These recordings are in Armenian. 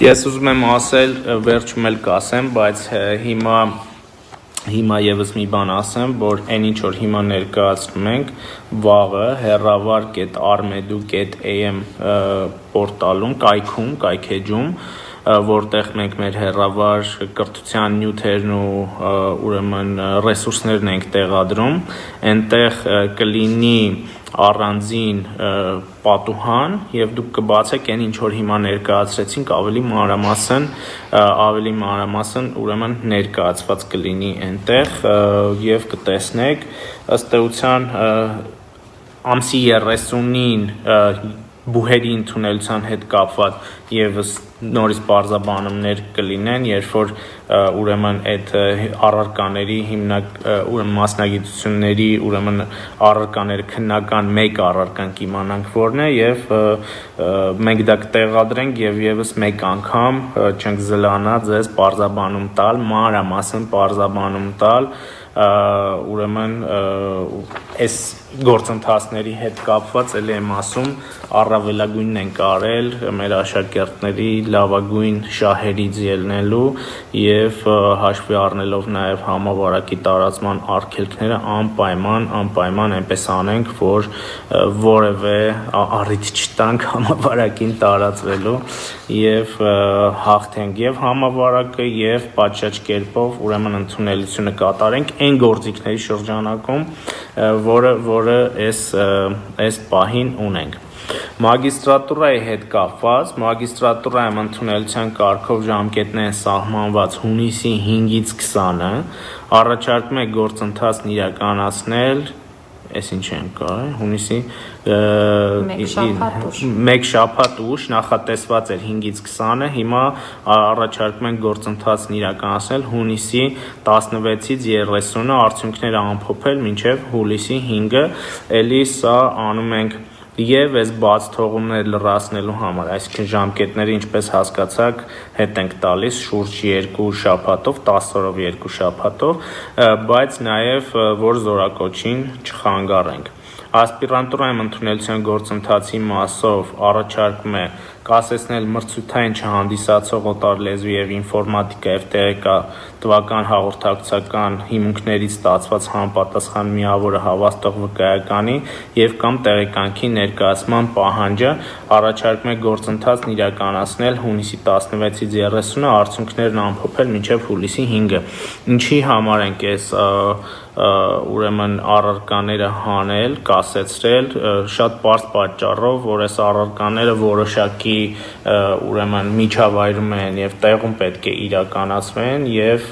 Ես ուզում եմ ասել, վերջում էլ կասեմ, բայց հիմա եւս մի բան ասեմ, որ այն ինչ որ հիմա ներկայացնում ենք, վաղը heravar.armedu.am պորտալում, կայքեջում, որտեղ մենք մեր հեռավար կրթության նյութերն ու ուրեմն ռեսուրսներն ենք տեղադրում, այնտեղ կլինի առանձին պատուհան եւ դուք կբացեք այն ինչ որ հիմա ներկայացրեցինք ավելի մանրամասն ուրեմն ներկայացված կլինի այնտեղ եւ կտեսնեք ըստ էության ամսի 30-ին բուհերի ընդունելության հետ կապված եւս նորից բարձաբանումներ կլինեն, երբ որ ուրեմն այդ առարկաների ուրեմն մասնագիտությունների ուրեմն առարկաները քննական մեկ առարկան կիմանանք որն է եւ մենք դա կտեղադրենք եւ եւս մեկ անգամ չենք զլանա ձեզ բարձաբանում տալ, մանրամասն բարձաբանում տալ ուրեմն այս գործընթացների հետ կապված էլի եմ ասում առավելագույնն ենք արել մեր աշակերտների լավագույն շահերից ելնելու եւ հաշվի առնելով նաեւ համավարակի տարածման արգելքները անպայման այնպես անենք որ որևէ առիթ չտանք համավարակին տարածվելու եւ հաղթենք եւ համավարակը եւ պատշաճ կերպով ուրեմն ընդունելությունը կատարենք այն գործիքների շրջանակում որը այս պահին ունենք Մագիստրատուրայի հետ կապված մագիստրատուրայում ընդունելության կարգով ժամկետներ են սահմանված հունիսի 5-ից 20-ը առաջարկում է գործընթացն իրականացնել Այս ինչ են կարել, հունիսի մեկ շաբաթ ուշ նախատեսված էր 5-ից 20-ը, հիմա առաջարկում են գործընթացն իրականացնել հունիսի 16-ից 30-ը, արդյունքները ամփոփել մինչև հուլիսի 5-ը, էլի սա անում ենք Եվ այս բաց թողումները լրացնելու համար, այսինքն ժամկետները ինչպես հասկացաք հետ ենք տալիս շուրջ 2 շաբաթով, 10 օրով 2 շաբաթով, բայց նաև որ զորակոչին չխանգարենք։ Ասպիրանտուրայում ընդունելության գործընթացի մասով առաջարկում է կասեցնել մրցութային չհանդիսացող օտարլեզու եւ ինֆորմատիկա եւ տեղեկատվական հաղորդակցական հիմունքներից ստացված համապատասխան միավորը հավաստող վկայականի եւ կամ տեղեկանքի ներկայացման պահանջը առաջարկում է գործընթացն իրականացնել հունիսի 16-ից 30-ը արդյունքներն ամփոփել մինչև հուլիսի 5-ը։ Ինչի համար ենք այս ուրեմն առարկաները հանել, կասեցրել շատ պարզ պատճառով, որ այս առարկաները որոշակի ուրեմն միջավայրում են եւ տեղում պետք է իրականացվեն եւ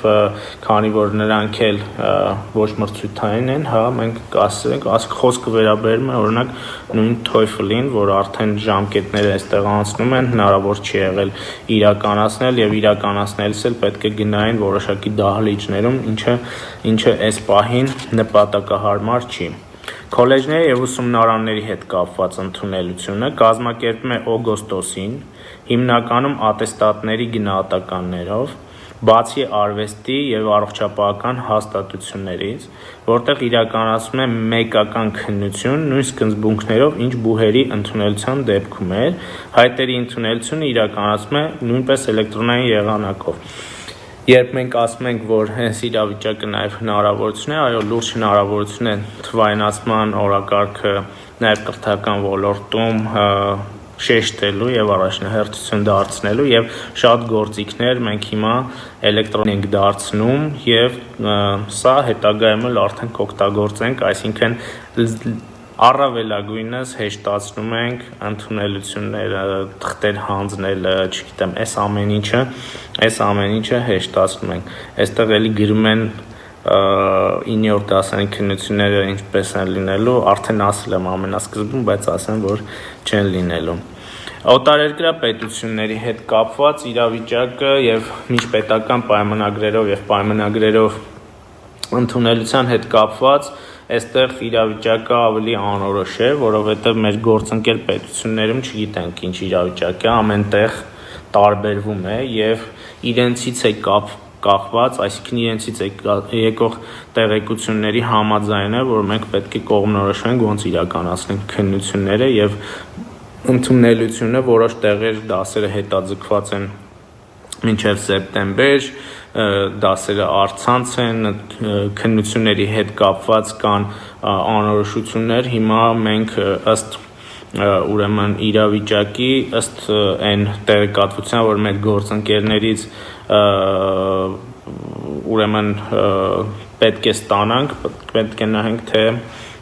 քանի որ նրանք էլ ոչ մրցութային են, հա, մենք կասենք, խոսքը վերաբերում է օրինակ նույն TOEFL-ին, որ արդեն ժամկետները այստեղ անցնում են, հնարավոր չի եղել իրականացնել եւ իրականացնելիս էլ պետք է գնային որոշակի դահլիճներում, ինչը այս պահին նպատակահարմար չի։ Քոլեջների եւ ուսումնարանների հետ կապված ընդունելությունը կազմակերպվում է օգոստոսին, հիմնականում ատեստատների գնահատականներով, բացի արվեստի եւ առողջապահական հաստատություններից, որտեղ իրականացվում է մեկական քննություն նույն սկզբունքներով, ինչ բուհերի ընդունելության դեպքում էր, հայտերի ընդունելությունը իրականացվում է նույնպես էլեկտրոնային եղանակով։ Երբ մենք ասում ենք, որ հենց իրավիճակը նաև հնարավորություն է, այո, լուրջ հնարավորություն է թվայնացման օրակարգը նաև կրթական ոլորտում շեշտելու եւ առաջնահերթություն դարձնելու եւ շատ գործիքներ մենք հիմա էլեկտրոն ենք դարձնում եւ սա հետագայում էլ արդեն կօգտագործենք, այսինքն առավելագույնս հեշտացնում ենք ընդունելությունները, թղթեր հանձնելը, չգիտեմ, այս ամեն ինչը հեշտացնում ենք։ Այստեղ էլի գրում են 9-րդ դասարանի քննությունները ինչպես են լինելու, արդեն ասել եմ ամենասկզբում, բայց ասեմ, որ չեն լինելու։ Օտարերկրյա պետությունների հետ կապված իրավիճակը եւ միջպետական պայմանագրերով եւ պայմանագրերով ընդունելության հետ կապված Այստեղ իրավիճակը ավելի անորոշ է, որովհետև մեր գործընկեր պետություններում չգիտենք ինչ իրավիճակ է, ամենտեղ տարբերվում է եւ իրենցից է կախված, այսինքն իրենցից եկող տեղեկությունների համաձայն է, որ մենք պետք է կողմնորոշվենք ոնց իրականացնենք քննությունները եւ ընդունելությունը որոշ տեղեր դասերը հետաձգված են մինչև սեպտեմբեր դասերը առցանց են, քննությունների հետ կապված կան անորոշություններ, հիմա մենք ըստ ուրեմն իրավիճակի, ըստ այն տեղեկատվության, որ մեր գործընկերներից ուրեմն պետք է ստանանք, պետք է նայենք, թե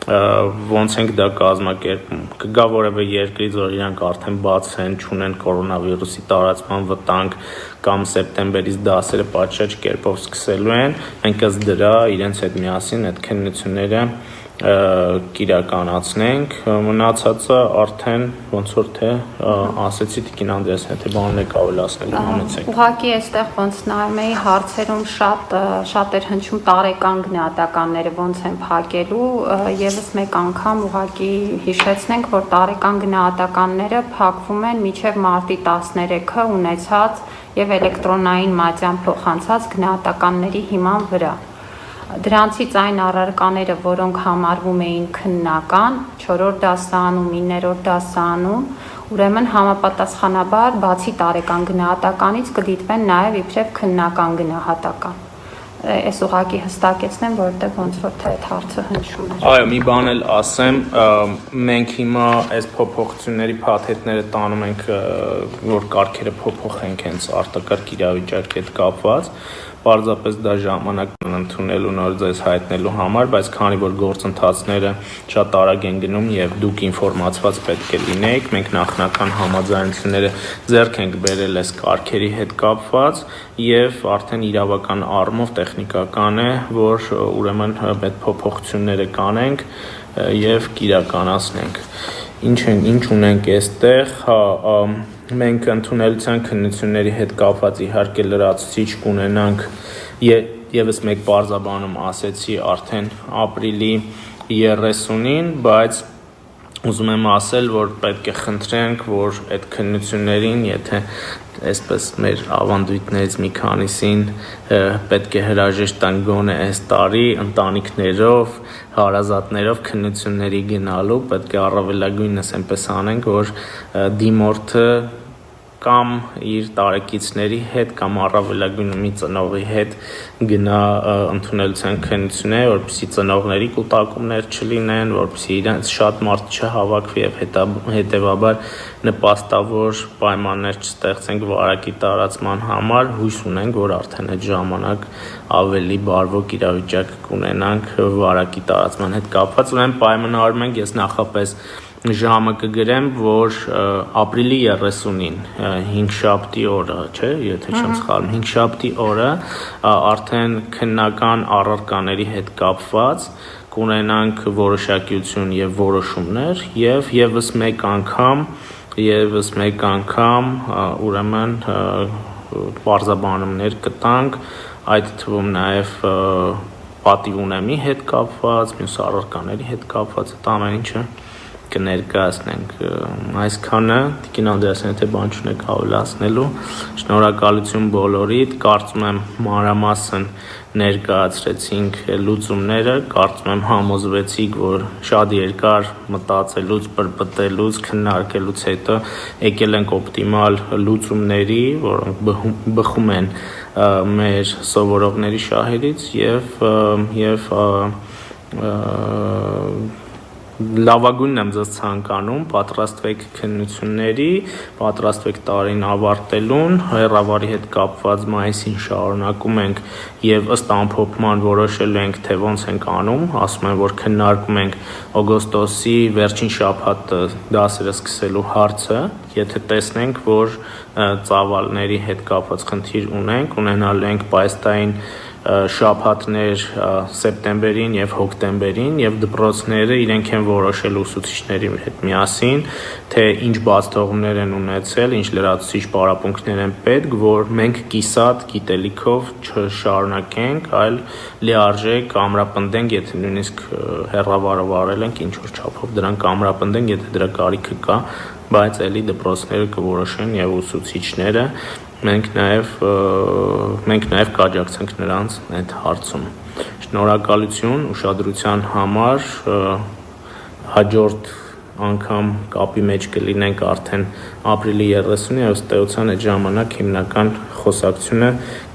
ոնց ենք դա կազմակերպում, կգա որևէ երկրից, որ իրանք արդեն բաց են, չունեն կորոնավիրուսի տարածման վտանգ կամ սեպտեմբերից դասերը պատշաճ կերպով սկսելու են, մենք ըստ դրա իրենց հետ միասին այդ քննությունները կիրականացնենք, մնացածը արդեն ոնց որ թե ասեցի Տիկին Անդրեասյան, թե բանն եք ավելացնելու համեցեք։ Ուղղակի այստեղ ոնց նայում էի հարցերում շատ էր հնչում տարեկան գնահատականները ոնց են փակելու, եւս մեկ անգամ ուղղակի հիշեցնենք, որ տարեկան գնահատականները փակվում են մինչև մարտի 13-ը ունեցած եւ էլեկտրոնային մատյան փոխանցած գնահատականների հիման վրա։ Դրանցից այն առարկաները, որոնք համարվում էին քննական, 4-րդ դասարանում, 9-րդ դասարանում, ուրեմն համապատասխանաբար բացի տարեկան գնահատականից կդիտվեն նաև իբրև քննական գնահատական։ Այս ուղղակի հստակեցնեմ, որովհետև ոնց որ թե այդ հարցը հնչում է։ Այո, մի բան էլ ասեմ, մենք հիմա այս փոփոխությունների փաթեթները տանում ենք, որ կարգերը փոփոխենք հենց արտակարգ իրավիճակի հետ կապված, պարզապես դա ժամանակ ընդունելու նոր ձեզ հայտնելու համար, բայց քանի որ գործընթացները շատ արագ են գնում եւ դուք ինֆորմացված պետք է լինեիք, մենք նախնական համաձայնությունները ձեռք ենք բերել այս կարգերի հետ կապված եւ արդեն իրավական առումով տեխնիկական է, որ ուրեմն այդ փոփոխությունները կանենք եւ կիրականացնենք։ Ինչ ունենք այստեղ, մենք ընդունելության քննությունների հետ կապված իհարկե լրացուցիչ կունենանք եւս մեկ բարձաբանում ասեցի արդեն ապրիլի 30-ին, բայց ուզում եմ ասել, որ պետք է խնդրենք, որ այդ քննություններին, եթե այսպես մեր ավանդույթներից մի քանիսին պետք է հրաժեշտ տանք գոնե այս տարի ընտանիքներով, հարազատներով քննությունների գնալու, պետք է առավելագույնս այնպես անենք, որ դիմորդը կամ իր տարեկիցների հետ կամ առավելագույնը մի ծնողի հետ գնա ընդունելության քննությունները, որպեսզի ծնողների կուտակումներ չլինեն, որպեսզի իրենց շատ մարդ չհավաքվի եւ հետեւաբար նպաստավոր պայմաններ չստեղծենք վարակի տարածման համար, հույս ունենք, որ արդեն այդ ժամանակ ավելի բարվոք իրավիճակ կունենանք վարակի տարածման հետ կապված, ուրեմն պայմանավորում ենք, ես նախապես ժամը կգրեմ, որ ապրիլի 30-ին, 5-շաբթի օրը, չէ, եթե չեմ սխալվում, 5-շաբթի օրը արդեն քննական առարկաների հետ կապված կունենանք որոշակիություն եւ որոշումներ եւ եւս մեկ անգամ ուրեմն պարզաբանումներ կտանք, այդ թվում նաեւ պատիվ ունեմի հետ կապված, մյուս առարկաների հետ կապված, այդ ամեն ինչը կներկայացնենք այսքանը, Տիկին Անդրեասյան, եթե բան չունեք ավելացնելու, շնորհակալություն բոլորիդ, կարծում եմ մանրամասն ներկայացրեցինք լուծումները, կարծում եմ համոզվեցիք, որ շատ երկար մտածելուց, պրպտելուց, քննարկելուց հետո եկել ենք օպտիմալ լուծումների, որոնք բխում են մեր սովորողների շահերից եւ լավագույնն եմ ձեզ ցանկանում, պատրաստվեք քննությունների, պատրաստվեք տարին ավարտելուն, հեռավարի հետ կապված մայիսին շարունակում ենք եւ ըստ ամփոփման որոշելու ենք, թե ոնց ենք անում, ասում եմ, որ քննարկում ենք օգոստոսի վերջին շաբաթը դասերը սկսելու հարցը, եթե տեսնենք, որ ծավալների հետ կապված խնդիր ունենալու ենք պայստային շաբաթներ սեպտեմբերին եւ հոկտեմբերին եւ դպրոցները իրենք են որոշել ուսուցիչների հետ միասին, թե ինչ բացթողումներ են ունեցել, ինչ լրացուցիչ պարապմունքներ են պետք, որ մենք կիսատ գիտելիքով չշարունակենք, այլ լիարժեք ամրապնդենք, եթե նույնիսկ հեռավարով արել ենք, ինչ որ չափով դրանք ամրապնդենք, եթե դրա կարիքը կա, բայց էլի դպրոցները կորոշեն եւ ուսուցիչները մենք նաև կաջակցենք նրանց այդ հարցում։ Շնորհակալություն ուշադրության համար, հաջորդ անգամ կապի մեջ կլինենք արդեն ապրիլի 30-ին, ըստ էության այդ ժամանակ հիմնական խոսակցությունը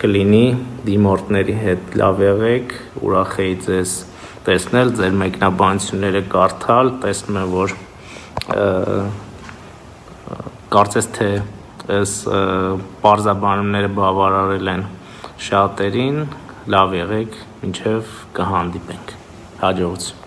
կլինի դիմորդների հետ։ Լավ եղեք, ուրախ էի ձեզ տեսնել, ձեր մեկնաբանությունները կարդալ, տեսնում եմ, որ կարծես թե այս պարզաբանումները բավարարել են շատերին, լավ եղեք, մինչև կհանդիպենք, հաջողություն։